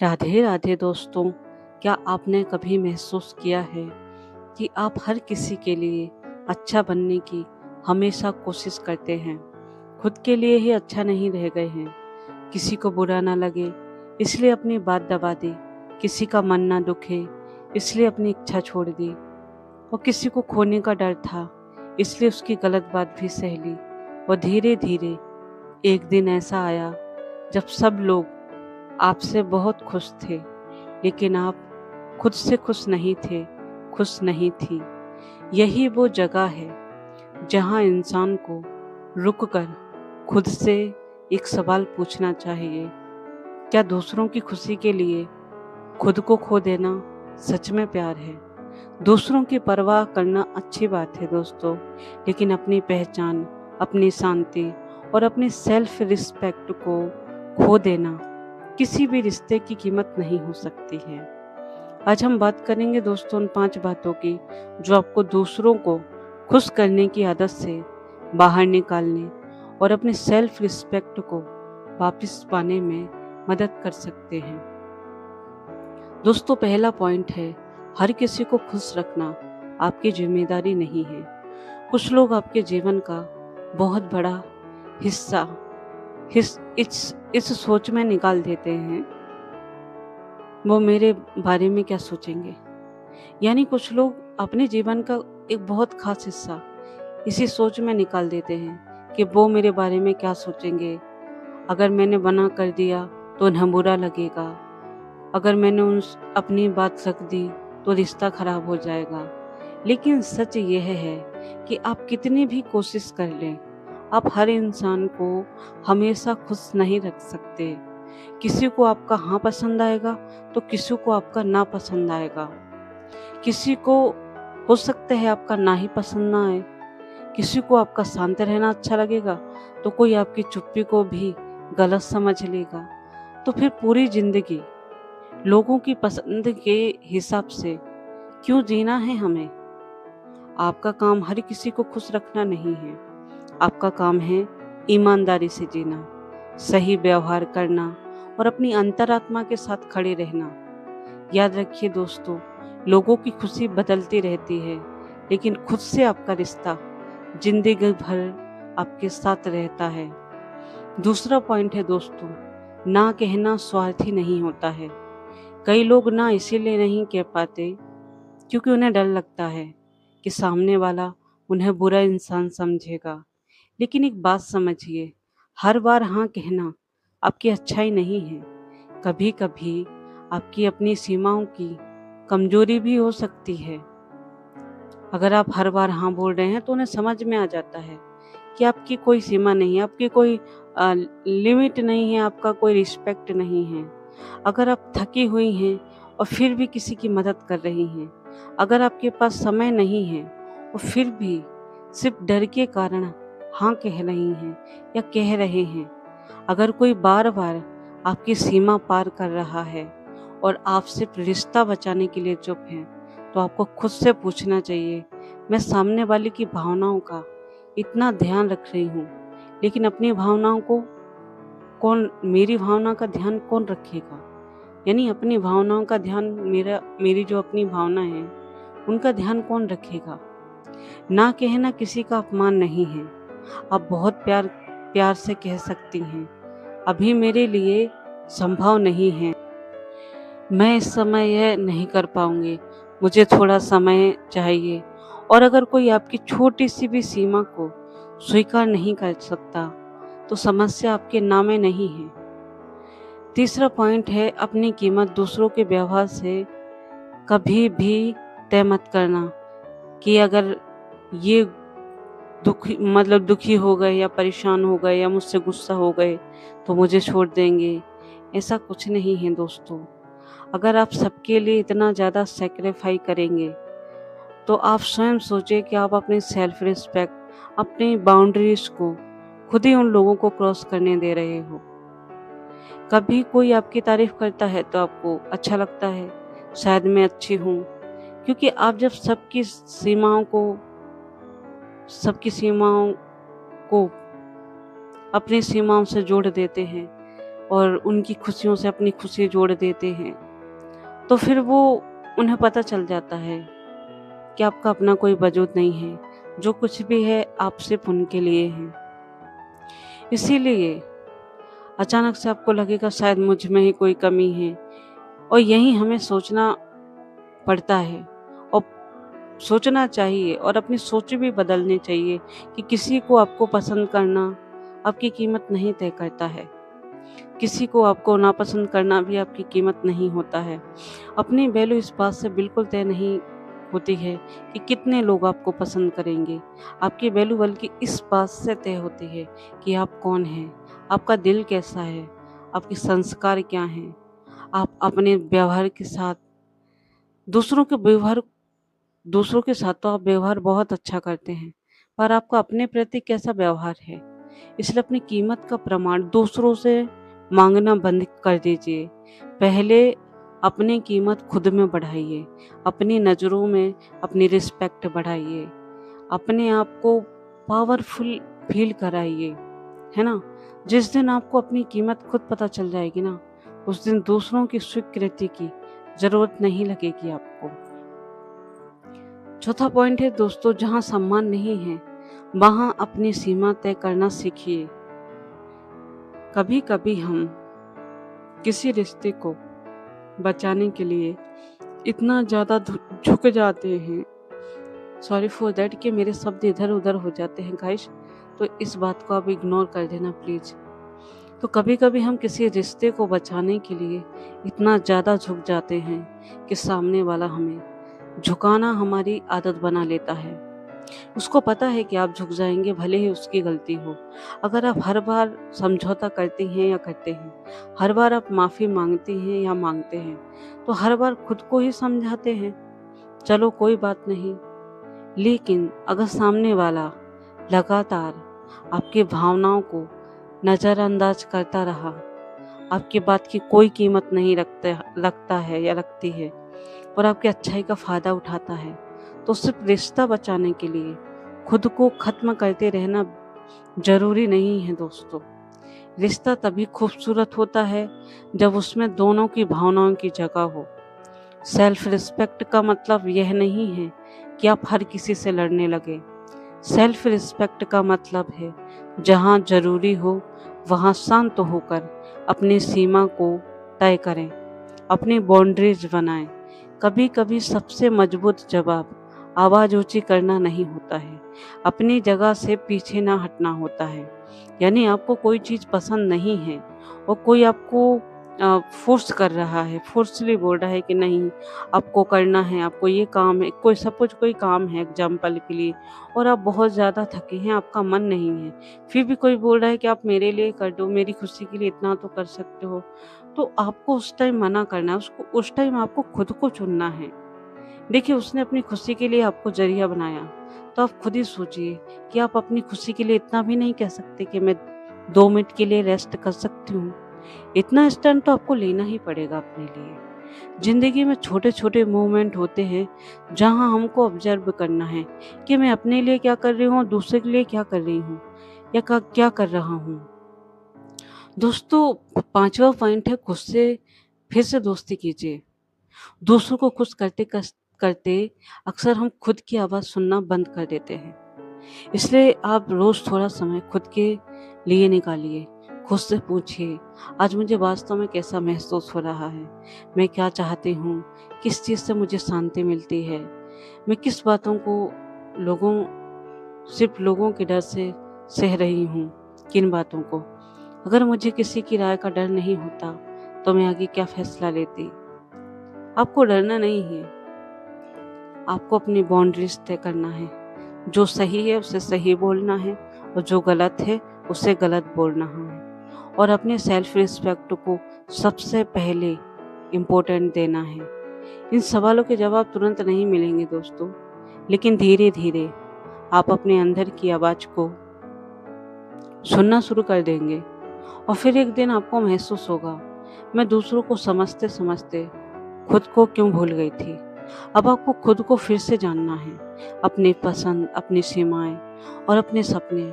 राधे राधे दोस्तों। क्या आपने कभी महसूस किया है कि आप हर किसी के लिए अच्छा बनने की हमेशा कोशिश करते हैं, खुद के लिए ही अच्छा नहीं रह गए हैं। किसी को बुरा ना लगे इसलिए अपनी बात दबा दी, किसी का मन ना दुखे इसलिए अपनी इच्छा छोड़ दी, और किसी को खोने का डर था इसलिए उसकी गलत बात भी सह ली। और धीरे धीरे एक दिन ऐसा आया जब सब लोग आपसे बहुत खुश थे, लेकिन आप खुद से खुश नहीं थे, खुश नहीं थी। यही वो जगह है जहाँ इंसान को रुक कर खुद से एक सवाल पूछना चाहिए, क्या दूसरों की खुशी के लिए खुद को खो देना सच में प्यार है? दूसरों की परवाह करना अच्छी बात है दोस्तों, लेकिन अपनी पहचान, अपनी शांति और अपनी सेल्फ रिस्पेक्ट को खो देना किसी भी रिश्ते की कीमत नहीं हो सकती है। आज हम बात करेंगे दोस्तों उन 5 बातों की जो आपको दूसरों को खुश करने की आदत से बाहर निकालने और अपनी सेल्फ रिस्पेक्ट को वापस पाने में मदद कर सकते हैं। दोस्तों, पहला पॉइंट है, हर किसी को खुश रखना आपकी जिम्मेदारी नहीं है। कुछ लोग आपके जीवन का बहुत बड़ा हिस्सा इस सोच में निकाल देते हैं, वो मेरे बारे में क्या सोचेंगे। यानी कुछ लोग अपने जीवन का एक बहुत खास हिस्सा इसी सोच में निकाल देते हैं कि वो मेरे बारे में क्या सोचेंगे। अगर मैंने मना कर दिया तो उन्हें बुरा लगेगा, अगर मैंने अपनी बात रख दी तो रिश्ता खराब हो जाएगा। लेकिन सच यह है कि आप कितनी भी कोशिश कर लें, आप हर इंसान को हमेशा खुश नहीं रख सकते। किसी को आपका हाँ पसंद आएगा तो किसी को आपका ना पसंद आएगा। किसी को हो सकता है आपका ना ही पसंद ना आए। किसी को आपका शांत रहना अच्छा लगेगा तो कोई आपकी चुप्पी को भी गलत समझ लेगा। तो फिर पूरी जिंदगी लोगों की पसंद के हिसाब से क्यों जीना है हमें? आपका काम हर किसी को खुश रखना नहीं है। आपका काम है ईमानदारी से जीना, सही व्यवहार करना और अपनी अंतरात्मा के साथ खड़े रहना। याद रखिए दोस्तों, लोगों की खुशी बदलती रहती है, लेकिन खुद से आपका रिश्ता जिंदगी भर आपके साथ रहता है। दूसरा पॉइंट है दोस्तों, ना कहना स्वार्थी नहीं होता है। कई लोग ना इसीलिए नहीं कह पाते क्योंकि उन्हें डर लगता है कि सामने वाला उन्हें बुरा इंसान समझेगा। लेकिन एक बात समझिए, हर बार हाँ कहना आपकी अच्छाई नहीं है। कभी कभी आपकी अपनी सीमाओं की कमजोरी भी हो सकती है। अगर आप हर बार हाँ बोल रहे हैं तो उन्हें समझ में आ जाता है कि आपकी कोई सीमा नहीं है, आपकी कोई लिमिट नहीं है, आपका कोई रिस्पेक्ट नहीं है। अगर आप थकी हुई हैं और फिर भी किसी की मदद कर रही हैं, अगर आपके पास समय नहीं है और फिर भी सिर्फ डर के कारण हाँ कह रही हैं या कह रहे हैं, अगर कोई बार बार आपकी सीमा पार कर रहा है और आप सिर्फ रिश्ता बचाने के लिए चुप हैं, तो आपको खुद से पूछना चाहिए, मैं सामने वाले की भावनाओं का इतना ध्यान रख रही हूँ, लेकिन अपनी भावनाओं को मेरी भावना का ध्यान कौन रखेगा? यानी अपनी भावनाओं का ध्यान मेरी जो अपनी भावना है उनका ध्यान कौन रखेगा? ना कहना किसी का अपमान नहीं है। आप बहुत प्यार से कह सकती हैं, अभी मेरे लिए संभव नहीं है, मैं इस समय यह नहीं कर पाऊंगी, मुझे थोड़ा समय चाहिए। और अगर कोई आपकी छोटी सी भी सीमा को स्वीकार नहीं कर सकता तो समस्या आपके नाम में नहीं है। तीसरा पॉइंट है, अपनी कीमत दूसरों के व्यवहार से कभी भी तय मत करना कि अगर ये दुखी हो गए या परेशान हो गए या मुझसे गुस्सा हो गए तो मुझे छोड़ देंगे। ऐसा कुछ नहीं है दोस्तों। अगर आप सबके लिए इतना ज़्यादा सेक्रीफाई करेंगे तो आप स्वयं सोचिए कि आप अपनी सेल्फ रिस्पेक्ट, अपनी बाउंड्रीज को खुद ही उन लोगों को क्रॉस करने दे रहे हो। कभी कोई आपकी तारीफ करता है तो आपको अच्छा लगता है, शायद मैं अच्छी हूँ, क्योंकि आप जब सबकी सीमाओं को अपनी सीमाओं से जोड़ देते हैं और उनकी खुशियों से अपनी खुशी जोड़ देते हैं, तो फिर वो उन्हें पता चल जाता है कि आपका अपना कोई वजूद नहीं है, जो कुछ भी है आप सिर्फ उनके लिए हैं। इसीलिए अचानक से आपको लगेगा शायद मुझ में ही कोई कमी है, और यही हमें सोचना पड़ता है और सोचना चाहिए, और अपनी सोच भी बदलनी चाहिए कि किसी को आपको पसंद करना आपकी कीमत नहीं तय करता है। किसी को आपको नापसंद करना भी आपकी कीमत नहीं होता है। अपनी वैल्यू इस बात से बिल्कुल तय नहीं होती है कि कितने लोग आपको पसंद करेंगे। आपकी वैल्यू बल्कि इस बात से तय होती है कि आप कौन हैं, आपका दिल कैसा है, आपके संस्कार क्या हैं, आप अपने व्यवहार के साथ दूसरों के साथ तो आप व्यवहार बहुत अच्छा करते हैं, पर आपका अपने प्रति कैसा व्यवहार है। इसलिए अपनी कीमत का प्रमाण दूसरों से मांगना बंद कर दीजिए। पहले अपनी कीमत खुद में बढ़ाइए, अपनी नज़रों में अपनी रिस्पेक्ट बढ़ाइए, अपने आप को पावरफुल फील कराइए, है ना। जिस दिन आपको अपनी कीमत खुद पता चल जाएगी ना, उस दिन दूसरों की स्वीकृति की ज़रूरत नहीं लगेगी आपको। चौथा पॉइंट है दोस्तों, जहाँ सम्मान नहीं है वहाँ अपनी सीमा तय करना सीखिए। कभी कभी हम किसी रिश्ते को बचाने के लिए इतना ज़्यादा झुक जाते हैं, सॉरी फॉर दैट, कि मेरे शब्द इधर उधर हो जाते हैं गाइस, तो इस बात को आप इग्नोर कर देना प्लीज़। तो कभी कभी हम किसी रिश्ते को बचाने के लिए इतना ज़्यादा झुक जाते हैं कि सामने वाला हमें झुकाना हमारी आदत बना लेता है। उसको पता है कि आप झुक जाएंगे, भले ही उसकी गलती हो। अगर आप हर बार समझौता करती हैं या करते हैं, हर बार आप माफ़ी मांगती हैं या मांगते हैं, तो हर बार खुद को ही समझाते हैं, चलो कोई बात नहीं। लेकिन अगर सामने वाला लगातार आपकी भावनाओं को नज़रअंदाज करता रहा, आपकी बात की कोई कीमत नहीं लगता है या रखती है, और आपकी अच्छाई का फ़ायदा उठाता है, तो सिर्फ रिश्ता बचाने के लिए खुद को ख़त्म करते रहना ज़रूरी नहीं है दोस्तों। रिश्ता तभी खूबसूरत होता है जब उसमें दोनों की भावनाओं की जगह हो। सेल्फ रिस्पेक्ट का मतलब यह नहीं है कि आप हर किसी से लड़ने लगे। सेल्फ रिस्पेक्ट का मतलब है जहाँ ज़रूरी हो वहाँ शांत होकर अपनी सीमा को तय करें, अपनी बाउंड्रीज बनाएं। कभी कभी सबसे मजबूत जवाब आवाज़ ऊंची करना नहीं होता है, अपनी जगह से पीछे ना हटना होता है। यानी आपको कोई चीज़ पसंद नहीं है और कोई आपको फोर्स कर रहा है, फोर्सली बोल रहा है कि नहीं आपको करना है, आपको ये काम है, कोई सपोज कोई काम है एग्जाम्पल के लिए, और आप बहुत ज़्यादा थके हैं, आपका मन नहीं है, फिर भी कोई बोल रहा है कि आप मेरे लिए कर दो, मेरी खुशी के लिए इतना तो कर सकते हो, तो आपको उस टाइम मना करना है, उसको उस टाइम आपको खुद को चुनना है। देखिए उसने अपनी खुशी के लिए आपको जरिया बनाया, तो आप खुद ही सोचिए कि आप अपनी खुशी के लिए इतना भी नहीं कह सकते कि मैं 2 मिनट के लिए रेस्ट कर सकती हूँ। इतना स्टैंड तो आपको लेना ही पड़ेगा अपने लिए। ज़िंदगी में छोटे छोटे मूवमेंट होते हैं जहाँ हमको ऑब्जर्व करना है कि मैं अपने लिए क्या कर रही हूँ, दूसरे के लिए क्या कर रही हूँ या क्या कर रहा हूँ। दोस्तों 5वां पॉइंट है, खुद से फिर से दोस्ती कीजिए। दूसरों को खुश करते अक्सर हम खुद की आवाज़ सुनना बंद कर देते हैं। इसलिए आप रोज़ थोड़ा समय खुद के लिए निकालिए। खुद से पूछिए, आज मुझे वास्तव में कैसा महसूस हो रहा है, मैं क्या चाहती हूँ, किस चीज़ से मुझे शांति मिलती है, मैं किस बातों को सिर्फ लोगों के डर से सह रही हूँ, किन बातों को। अगर मुझे किसी की राय का डर नहीं होता तो मैं आगे क्या फैसला लेती। आपको डरना नहीं है, आपको अपनी बाउंड्रीज तय करना है। जो सही है उसे सही बोलना है और जो गलत है उसे गलत बोलना है, और अपने सेल्फ रिस्पेक्ट को सबसे पहले इम्पोर्टेंट देना है। इन सवालों के जवाब तुरंत नहीं मिलेंगे दोस्तों, लेकिन धीरे धीरे आप अपने अंदर की आवाज़ को सुनना शुरू कर देंगे, और फिर एक दिन आपको महसूस होगा, मैं दूसरों को समझते समझते खुद को क्यों भूल गई थी। अब आपको खुद को फिर से जानना है, अपनी पसंद, अपनी सीमाएं और अपने सपने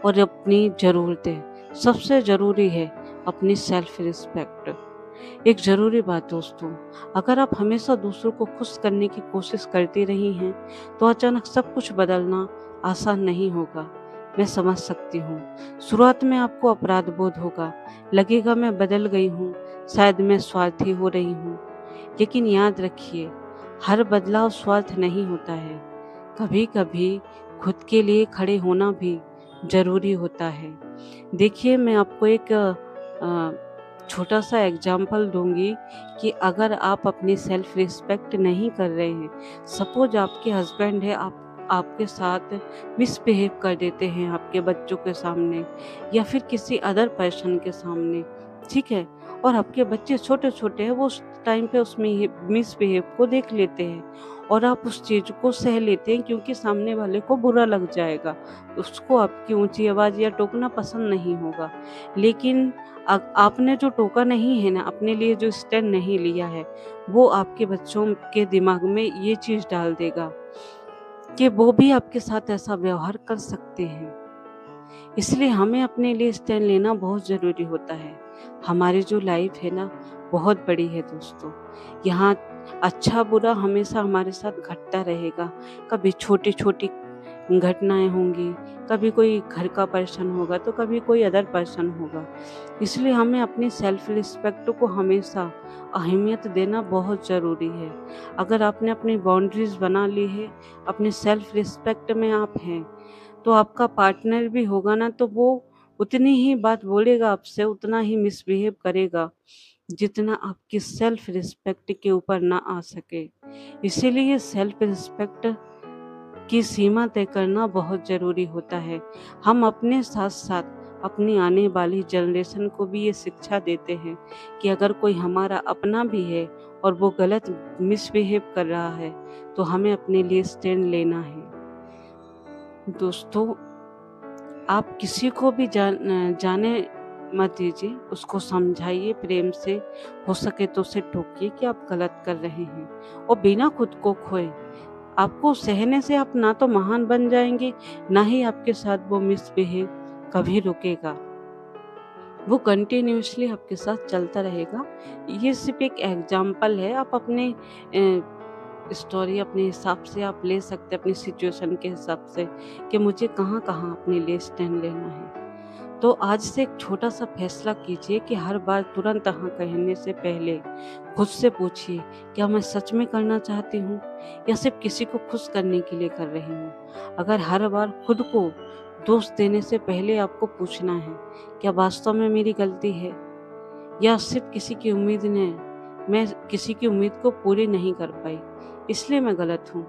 और अपनी ज़रूरतें। सबसे ज़रूरी है अपनी सेल्फ रिस्पेक्ट। एक ज़रूरी बात दोस्तों, अगर आप हमेशा दूसरों को खुश करने की कोशिश करती रही हैं, तो अचानक सब कुछ बदलना आसान नहीं होगा। मैं समझ सकती हूँ। शुरुआत में आपको अपराध बोध होगा, लगेगा मैं बदल गई हूँ, शायद मैं स्वार्थी हो रही हूँ। लेकिन याद रखिए, हर बदलाव स्वार्थ नहीं होता है। कभी-कभी खुद के लिए खड़े होना भी ज़रूरी होता है। देखिए, मैं आपको एक छोटा-सा एग्ज़ाम्पल दूँगी कि अगर आप अपनी सेल्फ़ रिस्पेक्ट नहीं कर रहे हैं, सपोज़ आपके हस्बैंड है, आप आपके साथ मिसबिहेव कर देते हैं आपके बच्चों के सामने या फिर किसी अदर पर्सन के सामने, ठीक है? और आपके बच्चे छोटे-छोटे हैं, वो उस टाइम पे उसमें ये मिसबिहेव को देख लेते हैं और आप उस चीज़ को सह लेते हैं क्योंकि सामने वाले को बुरा लग जाएगा। उसको आपकी ऊँची आवाज़ या टोकना पसंद नहीं होगा। लेकिन आपने जो टोका नहीं है ना, अपने लिए जो स्टैंड नहीं लिया है, वो आपके बच्चों के दिमाग में ये चीज़ डाल देगा कि वो भी आपके साथ ऐसा व्यवहार कर सकते हैं। इसलिए हमें अपने लिए स्टैंड लेना बहुत ज़रूरी होता है। हमारी जो लाइफ है ना, बहुत बड़ी है दोस्तों। यहाँ अच्छा-बुरा हमेशा हमारे साथ घटता रहेगा। कभी छोटी-छोटी घटनाएँ होंगी, कभी कोई घर का पर्सन होगा, तो कभी कोई अदर पर्सन होगा। इसलिए हमें अपनी सेल्फ रिस्पेक्ट को हमेशा अहमियत देना बहुत ज़रूरी है। अगर आपने अपनी बाउंड्रीज़ बना ली है, अपनी सेल्फ रिस्पेक्ट में आप हैं, तो आपका पार्टनर भी होगा ना, तो वो उतनी ही बात बोलेगा आपसे, उतना ही मिसबिहेव करेगा, जितना आपकी सेल्फ रिस्पेक्ट के ऊपर ना आ सके। इसीलिए सेल्फ रिस्पेक्ट की सीमा तय करना बहुत ज़रूरी होता है। हम अपने साथ-साथ अपनी आने वाली जनरेशन को भी ये शिक्षा देते हैं कि अगर कोई हमारा अपना भी है और वो गलत मिसबिहेव कर रहा है, तो हमें अपने लिए स्टैंड लेना है। दोस्तों, आप किसी को भी जाने मत दीजिए, उसको समझाइए प्रेम से, हो सके तो उसे टोकिए कि आप गलत कर रहे हैं और बिना खुद को खोए। आपको सहने से आप ना तो महान बन जाएँगे, ना ही आपके साथ वो मिसबिहेव कभी रुकेगा। वो कंटिन्यूअसली आपके साथ चलता रहेगा। ये सिर्फ़ एक एग्ज़ाम्पल है, आप अपने स्टोरी अपने हिसाब से आप ले सकते हैं, अपनी सिचुएशन के हिसाब से कि मुझे कहाँ-कहाँ अपने लिए स्टैंड लेना है। तो आज से एक छोटा-सा फैसला कीजिए कि हर बार तुरंत हाँ कहने से पहले खुद से पूछिए, क्या मैं सच में करना चाहती हूँ या सिर्फ़ किसी को खुश करने के लिए कर रही हूँ? अगर हर बार खुद को दोष देने से पहले आपको पूछना है, क्या वास्तव में मेरी गलती है या सिर्फ़ मैं किसी की उम्मीद को पूरी नहीं कर पाई, इसलिए मैं गलत हूँ।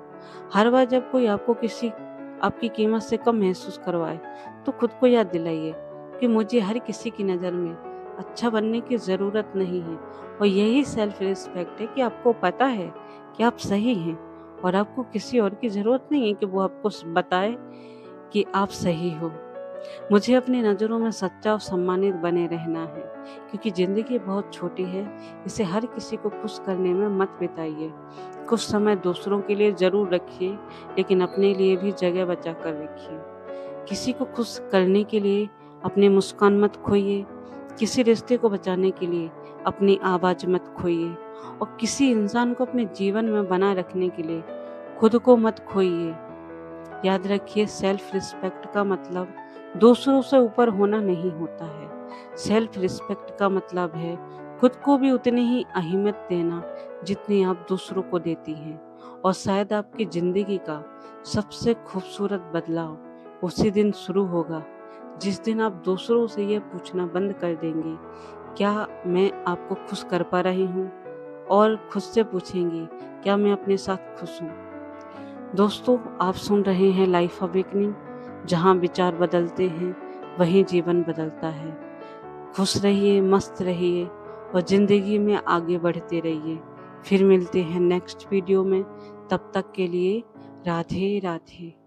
हर बार जब कोई आपकी कीमत से कम महसूस करवाए, तो खुद को याद दिलाइए कि मुझे हर किसी की नज़र में अच्छा बनने की ज़रूरत नहीं है और यही सेल्फ रिस्पेक्ट है कि आपको पता है कि आप सही हैं और आपको किसी और की ज़रूरत नहीं है कि वो आपको बताए कि आप सही हो। मुझे अपनी नज़रों में सच्चा और सम्मानित बने रहना है क्योंकि ज़िंदगी बहुत छोटी है, इसे हर किसी को खुश करने में मत बिताइए। कुछ समय दूसरों के लिए ज़रूर रखिए, लेकिन अपने लिए भी जगह बचा कर रखिए। किसी को खुश करने के लिए अपनी मुस्कान मत खोइए, किसी रिश्ते को बचाने के लिए अपनी आवाज़ मत खोइए और किसी इंसान को अपने जीवन में बनाए रखने के लिए खुद को मत खोइए। याद रखिए, सेल्फ रिस्पेक्ट का मतलब दूसरों से ऊपर होना नहीं होता है। सेल्फ रिस्पेक्ट का मतलब है खुद को भी उतनी ही अहमियत देना जितनी आप दूसरों को देती हैं। और शायद आपकी ज़िंदगी का सबसे खूबसूरत बदलाव उसी दिन शुरू होगा जिस दिन आप दूसरों से ये पूछना बंद कर देंगे, क्या मैं आपको खुश कर पा रही हूँ, और खुद से पूछेंगी, क्या मैं अपने साथ खुश हूँ। दोस्तों, आप सुन रहे हैं लाइफ अवेकनिंग, जहाँ विचार बदलते हैं वहीं जीवन बदलता है। खुश रहिए, मस्त रहिए और ज़िंदगी में आगे बढ़ते रहिए। फिर मिलते हैं नेक्स्ट वीडियो में, तब तक के लिए राधे राधे।